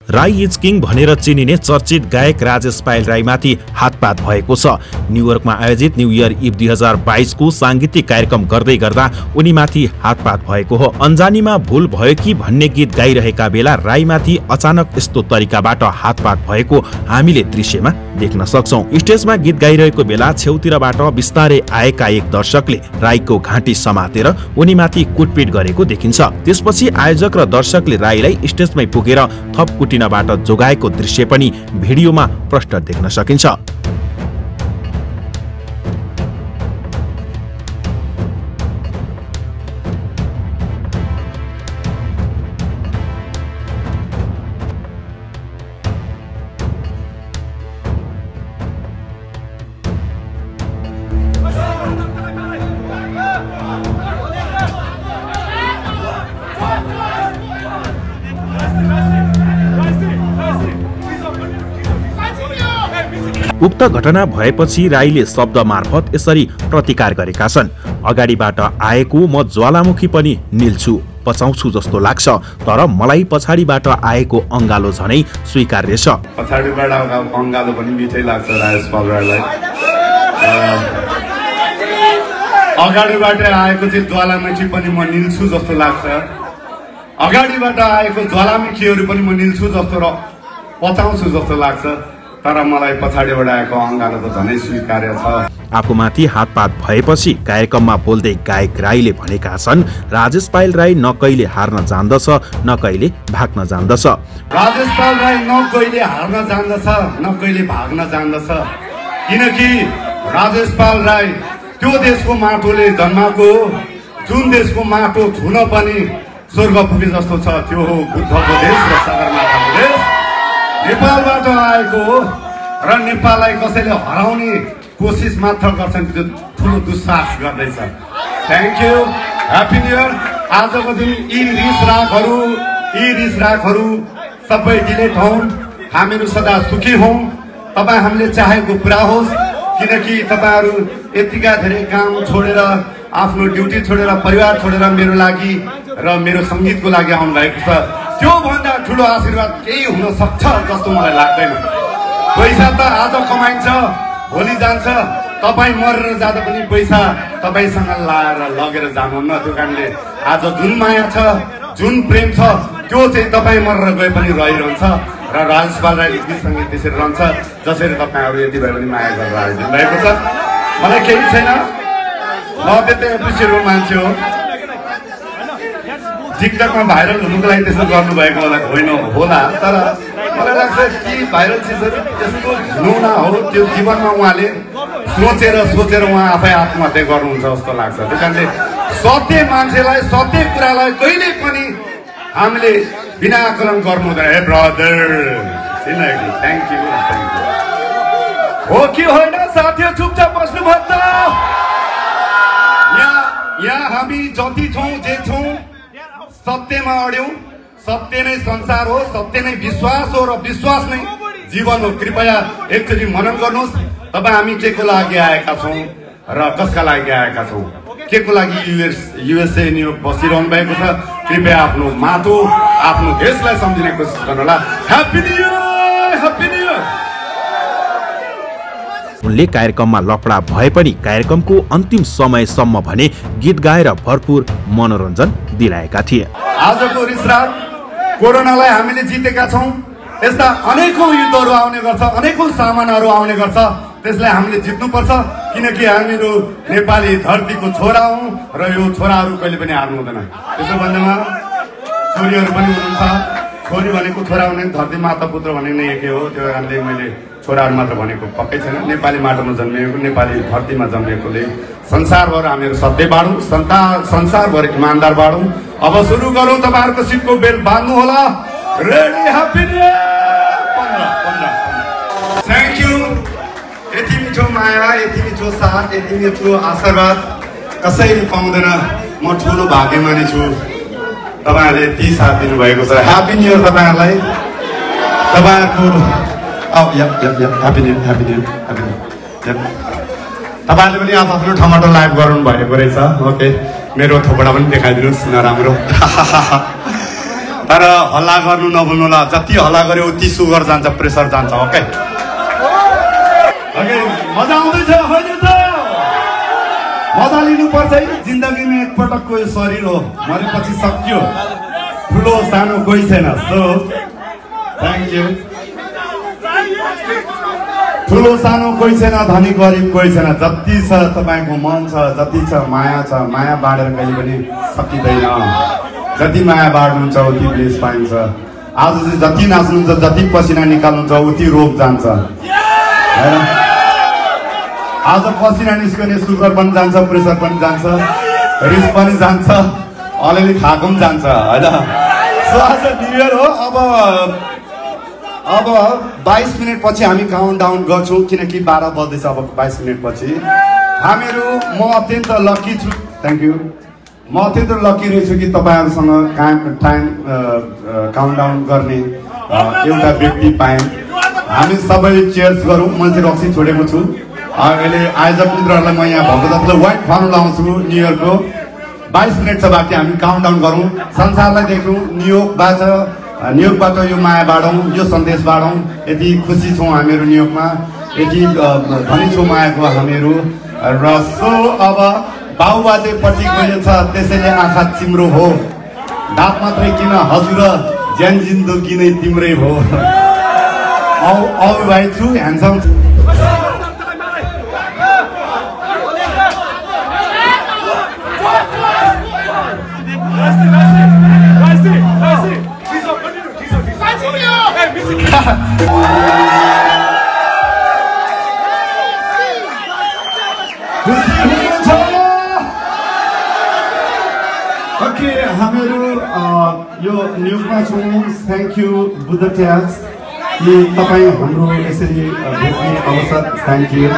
Rai is king भनेर चिनिने चर्चित गायक राजेश पायल राईमाथि हातपात भएको छ। न्युयोर्कमा आयोजित न्यू इयर इभ 2022 को सांगीतिक कार्यक्रम गर्दै गर्दा उनीमाथि हातपात भएको हो। अन्जानीमा भूल भयो कि भन्ने गीत गाइरहेका बेला राईमाथि अचानक यस्तो तरिकाबाट हातपात भएको हामीले दृश्यमा देख्न सक्छौं। स्टेजमा गीत गाइरहेको बेला छेउतिरबाट बिस्तारै आएका एक दर्शकले राईको घाँटी समातेर उनीमाथि कुटपिट गरेको देखिन्छ। त्यसपछि आयोजक र दर्शकले राईलाई स्टेजमै पुगेर थप कुटिनबाट जोगाएको दृश्य पनि भिडियोमा प्रष्ट देख्न सकिन्छ। उक्त घटना भएपछि राईले शब्द मार्फत यसरी प्रतिकार गरेका छन्। अगाडिबाट आएको म ज्वालामुखी पनि निल्छु पचाउँछु जस्तो लाग्छ, तर मलाई पछाडिबाट आएको अंगालो झनै स्वीकार्य छ। पछाडिबाट आएको अंगालो पनि मिठै लाग्छ राजेश पायल राईलाई। अगाडिबाट आएको चाहिँ ज्वालामुखी पनि म निल्छु जस्तो लाग्छ। अगाडिबाट आएको ज्वालामुखीहरू पनि म निल्छु जस्तो र पचाउँछु जस्तो लाग्छ, तर मलाई पछाडिबाट आएको अंगालो त झनै स्वीकार्य छ। आफूमाथि हातपात भएपछि कार्यक्रममा बोल्दै गायक राईले भनेका छन्, राजेश पायल राई न कहिले हार्न जान्दछ न कहिले भाग्न जान्दछ। राजेश पायल राई न कहिले हार्न जान्दछ न कहिले भाग्न जान्दछ, किनकि राजेश पायल राई त्यो देशको माटोले जन्माएको जुन देशको माटो छुन पनि स्वर्ग पुगे जस्तो छ, त्यो हो बुद्धको देश र सगरमाथाको देश। नेपालबाट आएको हो र नेपाललाई कसैले हराउने कोसिस मात्र गर्छन्, त्यो ठुलो दुस्साहस गर्दैछ। Thank you, happy new year. आजको दिन यी रिस राखहरू सबै डिलेट हुन्, हामीहरू सदा सुखी हौं, तपाईँ हामीले चाहेको पुरा होस्, किनकि तपाईँहरू यतिका धेरै काम छोडेर आफ्नो ड्युटी छोडेर परिवार छोडेर मेरो लागि र मेरो संगीतको लागि आउनु भएको छ। त्यो भन्दा ठुलो आशीर्वाद केही हुन सक्छ जस्तो मलाई लाग्दैन। पैसा त आज कमाइन्छ भोलि जान्छ, तपाईँ मरेर जाँदा पनि पैसा तपाईँसँग लाएर लगेर जानुहुन्न। त्यो कारणले आज जुन माया छ जुन प्रेम छ त्यो चाहिँ तपाईँ मरेर गए पनि रहिरहन्छ र राजेश पायल राई गीत सङ्गीत त्यसरी रहन्छ जसरी तपाईँहरू यति भए पनि माया गरेर आइदिनु भएको छ। मलाई केही छैन, म त्यतै एप्रिसिएट मान्छे हो। टिकटकमा भाइरल हुनुको लागि त्यसो गर्नुभएको होला, तर मलाई लाग्छ कि भाइरल चिजहरू त्यस्तो हुनु हो, त्यो जीवनमा उहाँले सोचेर उहाँ आफै आत्महत्या गर्नुहुन्छ जस्तो लाग्छ। त्यस कारणले सत्य मान्छेलाई सत्य कुरालाई कहिल्यै पनि हामीले बिना आकलन गर्नु हुँदैन। हे ब्रदर, थ्याङ्क यू हो कि होइन साथीहरू, चुपचाप बस्नुभयो त। यहाँ हामी जति छौँ जे छौँ सत्यमा अड्यौं, सत्य नै संसार हो, सत्य नै विश्वास हो र विश्वास नै जीवन हो। कृपया एकचोटि मनन गर्नुहोस्, तपाईँ हामी के को लागि आएका छौँ र कसका लागि आएका छौँ, के को लागि युएसए न्युयोर्क बसिरहनु भएको छ। कृपया आफ्नो माटो आफ्नो देशलाई सम्झिने कोसिस गर्नुहोला। Happy new year, happy new year. उनले कार्यक्रममा लफडा भए पनि कार्यक्रमको अन्तिम समयसम्म भने गीत गाएर भरपूर मनोरञ्जन दिलाएका थिए। आजको रिसराग कोरोनालाई हामीले जितेका छौँ। यस्ता अनेकौं युद्धहरू आउने गर्छ, अनेकौं सामानहरू आउने गर्छ, त्यसलाई हामीले जित्नुपर्छ, किनकि हामीहरू नेपाली धरतीको छोरा हौं र यो छोराहरू कहिले पनि हार्नु हुँदैन। त्यसो भन्दैमा छोरीहरू पनि हुनुहुन्छ, छोरी भनेको छोरा भने धरती माता पुत्र भनेको नै एकै हो। त्यो कारणले मैले छोराहरू मात्र भनेको पक्कै छैन। नेपाली माटोमा जन्मिएको, नेपाली धरतीमा जन्मिएकोले संसारभर हामीहरू सत्य बाँडौँ, संसारभर इमान्दार बाँडौँ। अब सुरु गरौँ, तपाईँहरूको सिटको बेल्ट बाँध्नु होला। Ready, happy new year. 15 thank you. यति मिठो माया, यति मिठो साथ, यति मिठो आशीर्वाद कसैले पाउँदैन। म ठुलो भाग्यमानी छु, तपाईँहरूले यति साथ दिनुभएको छ। ह्याप्पी न्यू इयर तपाईँहरूलाई। तपाईँहरूको ह्याप्पी न्यू इयर। तपाईँहरूले पनि आफ्नो टमाटर लाइभ गराउनु भएको रहेछ। ओके, मेरो थोपडा पनि देखाइदिनुहोस् नराम्रो। तर हल्ला गर्नु नभुल्नु होला जति हल्ला गर्यो उति सुगर जान्छ प्रेसर जान्छ ओके ओके मजा आउँदैछ होइन त मजा लिनुपर्छ है जिन्दगीमा एकपटकको यो शरीर हो मरेपछि सक्यो ठुलो सानो कोही छैन सो थ्याङ्क यू ठुलो सानो कोही छैन धनी गरिब कोही छैन जति छ तपाईँको मन छ जति छ माया बाँडेर कहिले पनि सकिँदैन जति माया बाँड्नुहुन्छ उति ब्लेस पाइन्छ आज चाहिँ जति नाच्नुहुन्छ जति पसिना निकाल्नुहुन्छ उति रोग जान्छ होइन आज पसिना निस्कने सुगर पनि जान्छ प्रेसर पनि जान्छ रिस पनि जान्छ अलिअलि खाएको पनि जान्छ होइन सो आज न्यु इयर हो अब 22 मिनट पछि हामी काउन्ट डाउन गर्छौँ किनकि 12 बज्दैछ अब 22 मिनट पछि हामीहरू म अत्यन्त लकी छु थ्याङ्क यू म अत्यन्त लकी रहेछु कि तपाईँहरूसँग टाइम काउन्ट डाउन गर्ने एउटा व्यक्ति पाएँ हामी सबै चेयर्स गरौँ म चाहिँ रक्सी छोडेको छु अहिले आयोजक मित्रहरूलाई म यहाँ भएको जतिलाई वाइट खुवाउनु लाउँछु न्यु इयरको 22 मिनट छ बाँकी हामी काउन्ट डाउन गरौँ संसारलाई देख्यौँ न्युयोर्कबाट यो माया बाँडौँ यो सन्देश बाँडौँ यति खुसी छौँ हामीहरू न्युयोर्कमा यति धनी छौँ मायाको हामीहरू र सो अब बाबुबाजेपट्टि गएको छ त्यसैले आँखा तिम्रो हो दाँत मात्रै किन हजुर ज्यान जिन्दगी नै तिम्रै हो औ भाइ छु ह्यान्डसम ओके हामीहरू यो न्युजमा छौँ थ्याङ्क यू बुद्ध ट्याक्स कि तपाईँ हाम्रो यसरी भेट्ने अवसर thank you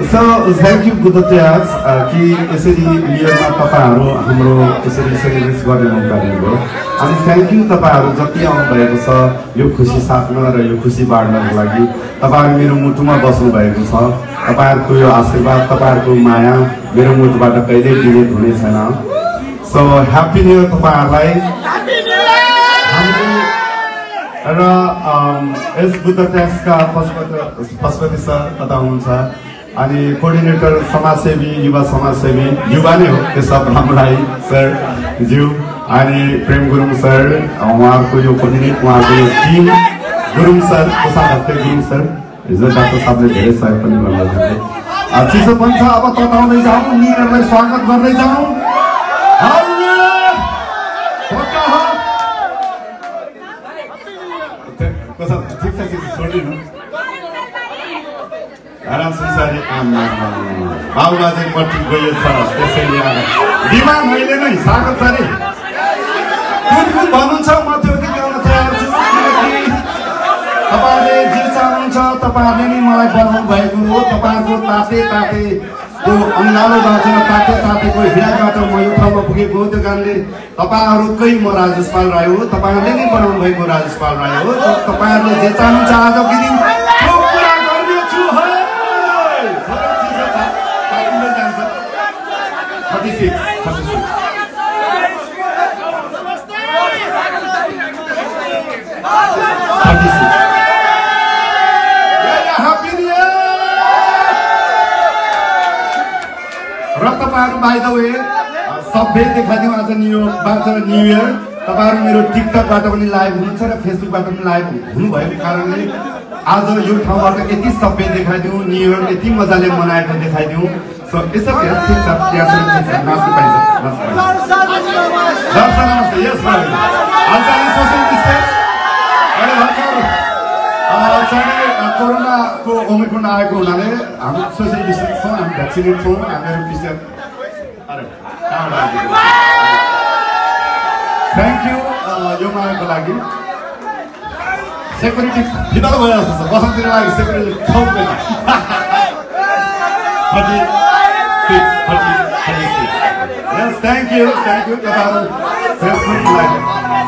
so thank you Buddha tax कि यसरी न्युयोर्कमा तपाईँहरू हाम्रो यसरी सेलिब्रेट गर्ने मौका दिनुभयो अनि थ्याङ्क यू तपाईँहरू जति आउनुभएको छ यो खुसी साट्न र यो खुसी बाँड्नको लागि तपाईँहरू मेरो मुटुमा बस्नुभएको छ तपाईँहरूको यो आशीर्वाद तपाईँहरूको माया मेरो मुटुबाट कहिल्यै डिलिट हुने छैन सो ह्याप्पी न्यु इयर तपाईँहरूलाई र यस बुद्ध ट्याक्सका पशुपति सर कता हुनुहुन्छ अनि कोअर्डिनेटर समाजसेवी युवा समाजसेवी युवा नै हो केशव रामराई सर ज्यू अनि प्रेम गुरुङ सर उहाँहरूको यो कोअर्डिनेट उहाँको यो टिम गुरुङ सर प्रसाद हप्ते गुरुङ सर हिजो डाक्टर साहबले धेरै सहयोग पनि गर्नुभएको चिसो पनि छ अब तताउँदै जाउँ न्युइयरलाई स्वागत गर्दै जाउँ ठिक छ छोडिदिनु आरामसित बाबुबाजेपट्टि गयो छ त्यसैले बिमा मैले नै स्वागत गरे कुन भन्नुहुन्छ म त्यो गीत गाउन तयार छु तपाईँहरूले जे चाहनुहुन्छ तपाईँहरूले नै मलाई बनाउनु भएको हो तपाईँहरूको ताते तातेको अङ्गालो बाँचेर ताते तातेको हिँडाबाट म यो ठाउँमा पुगेको हो त्यो कारणले तपाईँहरूकै म राजेश पाल राई हो तपाईँहरूले नै बनाउनु भएको राजेश पाल राई हो तपाईँहरूले जे चाहनुहुन्छ आजको दिन र तपाईँहरू बाइ द वे सबै देखाइदिउँ आज न्यु इयर तपाईँहरू मेरो टिकटकबाट पनि लाइभ हुनुहुन्छ र फेसबुकबाट पनि लाइभ हुनुभएको कारणले आज यो ठाउँबाट यति सबै देखाइदिउँ न्यु इयर यति मजाले मनाएको देखाइदिउँ सो यसो ठिक छ नाच्नु पाइन्छ यस कोरोनाको ओमिक्रोन आएको हुनाले हामी सोसियल डिस्टेन्स छौँ हामी भ्याक्सिनेट छौँ हामीहरू डिस्टेन्स थ्याङ्क यू यो मायाको लागि सेक्युरिटी फितल भयो जस्तो छ बसन्तीको लागि सेक्युरिटी छौँदैन थ्याङ्क यू तपाईँहरू फेसबुक